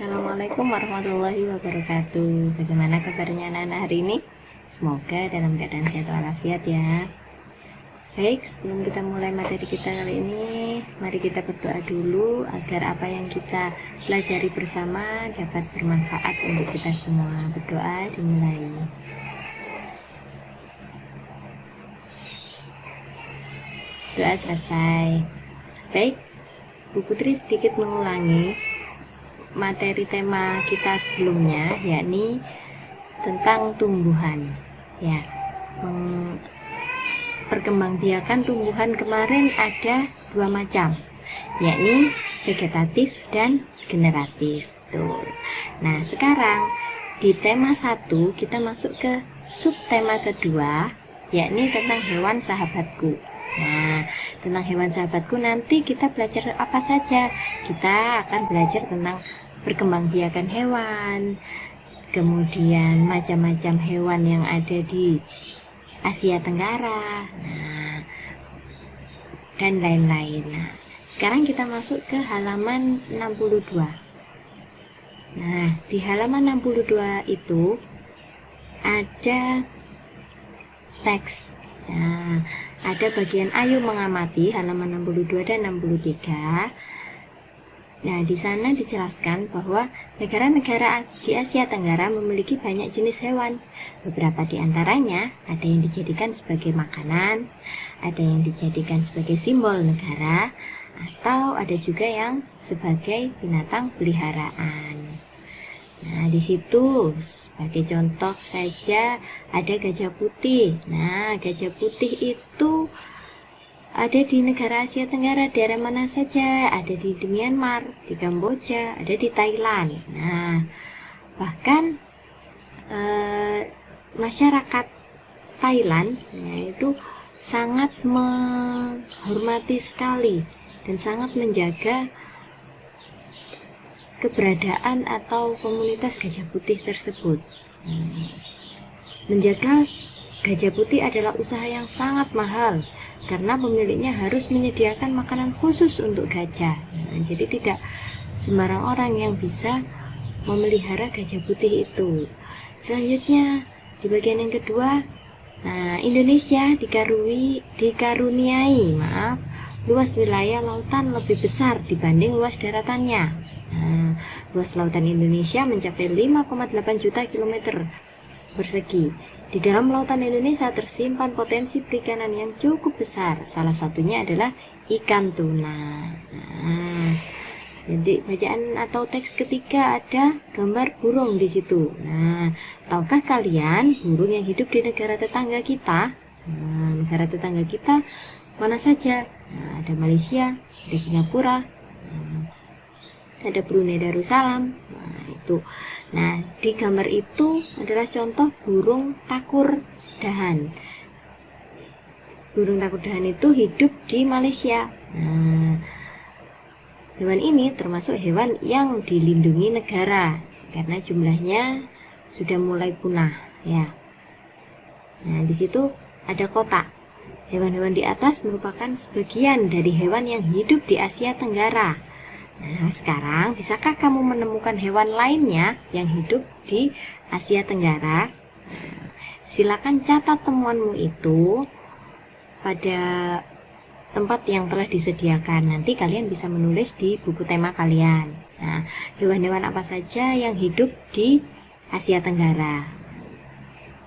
Assalamualaikum warahmatullahi wabarakatuh. Bagaimana kabarnya anak-anak hari ini? Semoga dalam keadaan sehat walafiat ya. Baik, sebelum kita mulai materi kita kali ini, mari kita berdoa dulu agar apa yang kita pelajari bersama dapat bermanfaat untuk kita semua. Berdoa dimulai. Doa selesai. Baik, Bu Putri sedikit mengulangi materi tema kita sebelumnya, yakni tentang tumbuhan ya. Perkembangbiakan tumbuhan kemarin ada dua macam, yakni vegetatif dan generatif. Tuh. Nah, sekarang di tema 1 kita masuk ke subtema kedua, yakni tentang hewan sahabatku. Nah, tentang hewan sahabatku nanti kita belajar apa saja. Kita akan belajar tentang perkembangbiakan hewan, kemudian macam-macam hewan yang ada di Asia Tenggara, dan lain-lain. Nah, sekarang kita masuk ke halaman 62. Nah, di halaman 62 itu ada teks. Nah, ada bagian ayo mengamati halaman 62 dan 63. Nah, di sana dijelaskan bahwa negara-negara di Asia Tenggara memiliki banyak jenis hewan. Beberapa di antaranya ada yang dijadikan sebagai makanan, ada yang dijadikan sebagai simbol negara, atau ada juga yang sebagai binatang peliharaan. Nah, di situ sebagai contoh saja ada gajah putih. Nah, gajah putih itu ada di negara Asia Tenggara, daerah mana saja? Ada di Myanmar, di Kamboja, ada di Thailand. Nah, bahkan masyarakat Thailand itu sangat menghormati sekali dan sangat menjaga keberadaan atau komunitas gajah putih tersebut. Menjaga gajah putih adalah usaha yang sangat mahal karena pemiliknya harus menyediakan makanan khusus untuk gajah. Jadi tidak sembarang orang yang bisa memelihara gajah putih itu. Selanjutnya di bagian yang kedua, Indonesia dikaruniai luas wilayah lautan lebih besar dibanding luas daratannya. Luas lautan Indonesia mencapai 5,8 juta kilometer persegi. Di dalam lautan Indonesia tersimpan potensi perikanan yang cukup besar. Salah satunya adalah ikan tuna. Jadi bacaan atau teks ketiga ada gambar burung di situ. Nah, tahukah kalian burung yang hidup di negara tetangga kita? Negara tetangga kita mana saja? Ada Malaysia, ada Singapura, ada Brunei Darussalam. Nah, di gambar itu adalah contoh burung takur dahan. Burung takur dahan itu hidup di Malaysia. Hewan ini termasuk hewan yang dilindungi negara karena jumlahnya sudah mulai punah ya. Nah, di situ ada kotak. Hewan-hewan di atas merupakan sebagian dari hewan yang hidup di Asia Tenggara. Nah, sekarang bisakah kamu menemukan hewan lainnya yang hidup di Asia Tenggara? Silakan catat temuanmu itu pada tempat yang telah disediakan. Nanti kalian bisa menulis di buku tema kalian. Nah, hewan-hewan apa saja yang hidup di Asia Tenggara?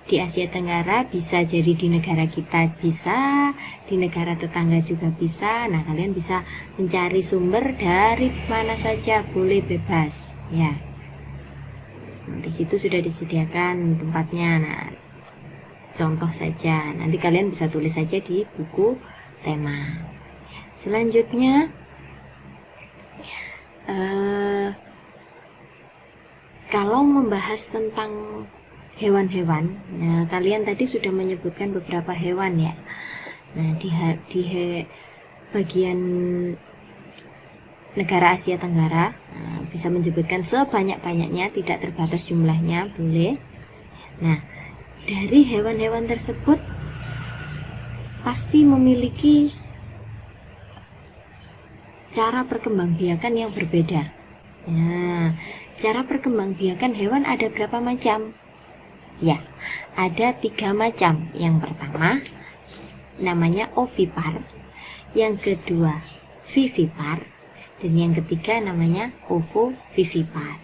Di Asia Tenggara bisa jadi di negara kita, bisa di negara tetangga juga bisa. Nah, kalian bisa mencari sumber dari mana saja, boleh bebas ya. Di situ sudah disediakan tempatnya. Nah, contoh saja, nanti kalian bisa tulis saja di buku tema. Selanjutnya kalau membahas tentang hewan-hewan, nah kalian tadi sudah menyebutkan beberapa hewan ya. Nah, di bagian negara Asia Tenggara bisa menyebutkan sebanyak-banyaknya, tidak terbatas jumlahnya, boleh. Nah, dari hewan-hewan tersebut pasti memiliki cara perkembangbiakan yang berbeda. Nah, cara perkembangbiakan hewan ada berapa macam? Ya, ada 3 macam. Yang pertama namanya ovipar, yang kedua vivipar, dan yang ketiga namanya ovovivipar.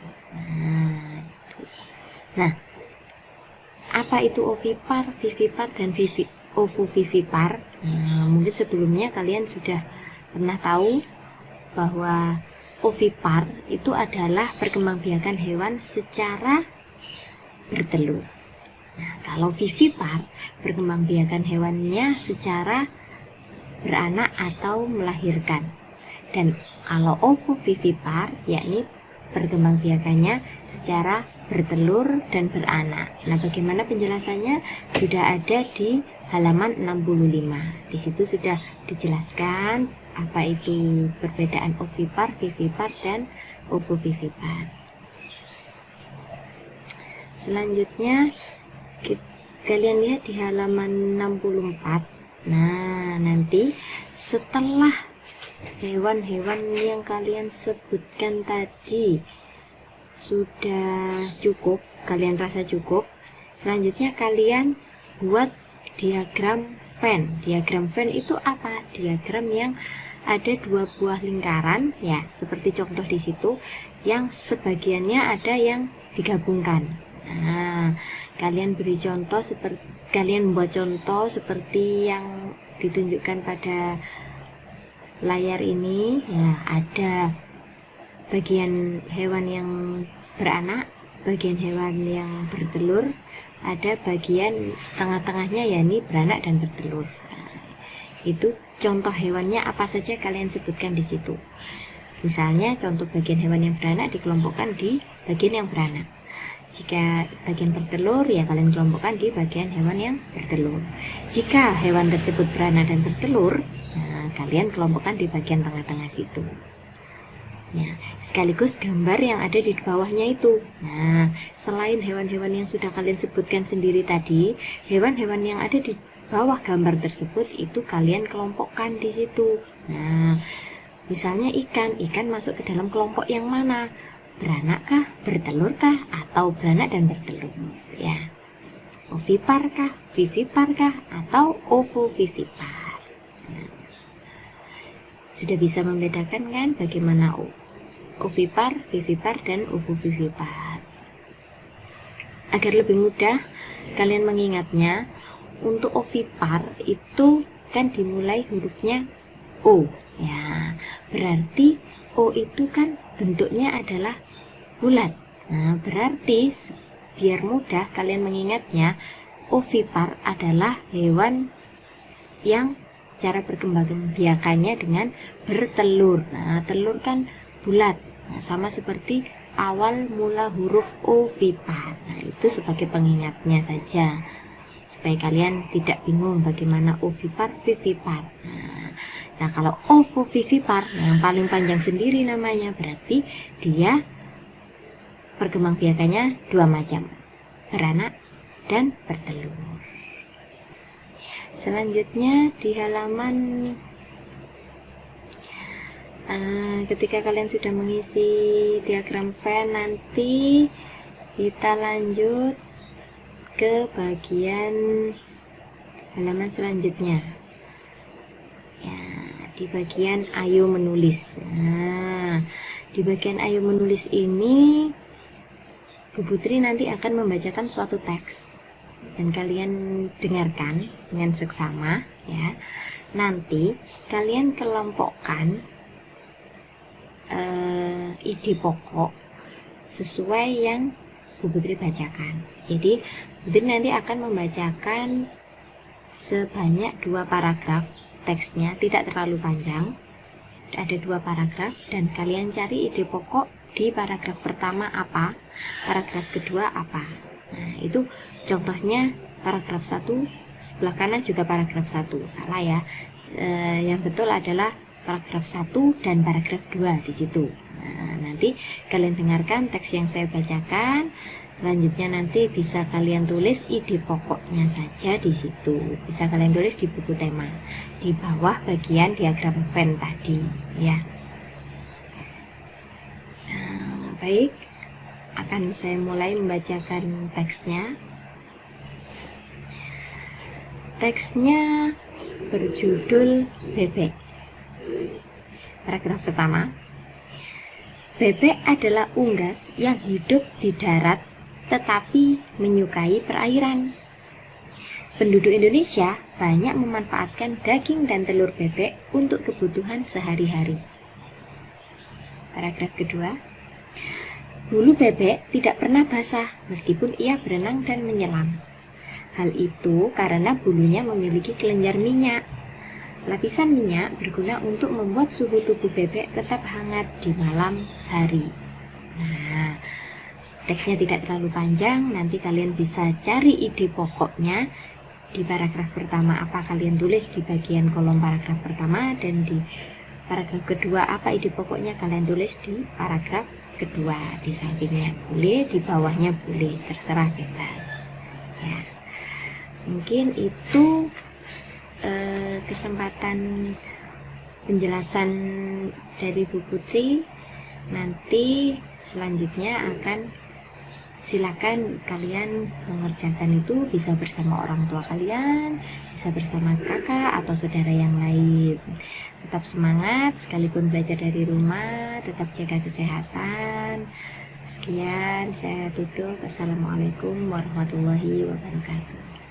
Nah, apa itu ovipar, vivipar, dan ovovivipar? Mungkin sebelumnya kalian sudah pernah tahu bahwa ovipar itu adalah perkembangbiakan hewan secara bertelur. Nah, kalau vivipar, perkembangbiakan hewannya secara beranak atau melahirkan. Dan kalau ovovivipar, yakni perkembangbiakannya secara bertelur dan beranak. Nah, bagaimana penjelasannya? Sudah ada di halaman 65. Di situ sudah dijelaskan apa itu perbedaan ovipar, vivipar, dan ovovivipar. Selanjutnya kalian lihat di halaman 64. Nah, nanti setelah hewan-hewan yang kalian sebutkan tadi sudah cukup, kalian rasa cukup, selanjutnya kalian buat diagram Venn. Diagram Venn itu apa? Diagram yang ada 2 buah lingkaran, ya, seperti contoh di situ, yang sebagiannya ada yang digabungkan. Nah, kalian beri contoh kalian membuat contoh seperti yang ditunjukkan pada layar ini, ya, ada bagian hewan yang beranak, bagian hewan yang bertelur, ada bagian tengah-tengahnya yakni beranak dan bertelur. Nah, itu contoh hewannya apa saja kalian sebutkan di situ. Misalnya contoh bagian hewan yang beranak dikelompokkan di bagian yang beranak. Jika bagian bertelur, ya kalian kelompokkan di bagian hewan yang bertelur. Jika hewan tersebut beranak dan bertelur, nah, kalian kelompokkan di bagian tengah-tengah situ. Ya, sekaligus gambar yang ada di bawahnya itu. Nah, selain hewan-hewan yang sudah kalian sebutkan sendiri tadi, hewan-hewan yang ada di bawah gambar tersebut itu kalian kelompokkan di situ. Nah, misalnya ikan masuk ke dalam kelompok yang mana? Beranak kah, bertelur kah, atau beranak dan bertelur, ya. Ovipar kah, vivipar kah, atau ovovivipar. Nah, sudah bisa membedakan kan bagaimana ovipar, vivipar, dan ovovivipar. Agar lebih mudah kalian mengingatnya, untuk ovipar itu kan dimulai hurufnya O, ya. Berarti O itu kan bentuknya adalah bulat. Nah, berarti biar mudah kalian mengingatnya, ovipar adalah hewan yang cara perkembangbiakannya dengan bertelur. Nah, telur kan bulat. Nah, sama seperti awal mula huruf ovipar. Nah, itu sebagai pengingatnya saja, supaya kalian tidak bingung bagaimana ovipar, vivipar. Nah, kalau ovovivipar yang paling panjang sendiri namanya, berarti dia perkembangbiakannya 2 macam, beranak dan bertelur. Selanjutnya di halaman ketika kalian sudah mengisi diagram Venn, nanti kita lanjut ke bagian halaman selanjutnya, ya, di bagian ayo menulis. Nah, di bagian ayo menulis ini Bu Putri nanti akan membacakan suatu teks dan kalian dengarkan dengan seksama, ya. Nanti kalian kelompokkan ide pokok sesuai yang Bu Putri bacakan. Jadi Bu Putri nanti akan membacakan sebanyak 2 paragraf teksnya, tidak terlalu panjang, ada 2 paragraf, dan kalian cari ide pokok di paragraf pertama apa, paragraf kedua apa. Nah, itu contohnya paragraf 1, sebelah kanan juga paragraf 1, salah ya. Yang betul adalah paragraf 1 dan paragraf 2 di situ. Nah, nanti kalian dengarkan teks yang saya bacakan. Selanjutnya nanti bisa kalian tulis ide pokoknya saja di situ. Bisa kalian tulis di buku tema di bawah bagian diagram Venn tadi, ya. Nah, baik. akan saya mulai membacakan teksnya. Teksnya berjudul Bebek. Paragraf pertama. Bebek adalah unggas yang hidup di darat tetapi menyukai perairan. Penduduk Indonesia banyak memanfaatkan daging dan telur bebek untuk kebutuhan sehari-hari. Paragraf kedua. Bulu bebek tidak pernah basah meskipun ia berenang dan menyelam. Hal itu karena bulunya memiliki kelenjar minyak. Lapisan minyak berguna untuk membuat suhu tubuh bebek tetap hangat di malam hari. Nah, teksnya tidak terlalu panjang, nanti kalian bisa cari ide pokoknya di paragraf pertama apa kalian tulis di bagian kolom paragraf pertama, dan di paragraf kedua apa ide pokoknya kalian tulis di paragraf kedua. Di sampingnya boleh, di bawahnya boleh, terserah bebas ya. Mungkin itu kesempatan penjelasan dari Bu Putri. Nanti selanjutnya silakan kalian mengerjakan itu, bisa bersama orang tua kalian, bisa bersama kakak atau saudara yang lain. Tetap semangat, sekalipun belajar dari rumah, tetap jaga kesehatan. Sekian, saya tutup. Assalamualaikum warahmatullahi wabarakatuh.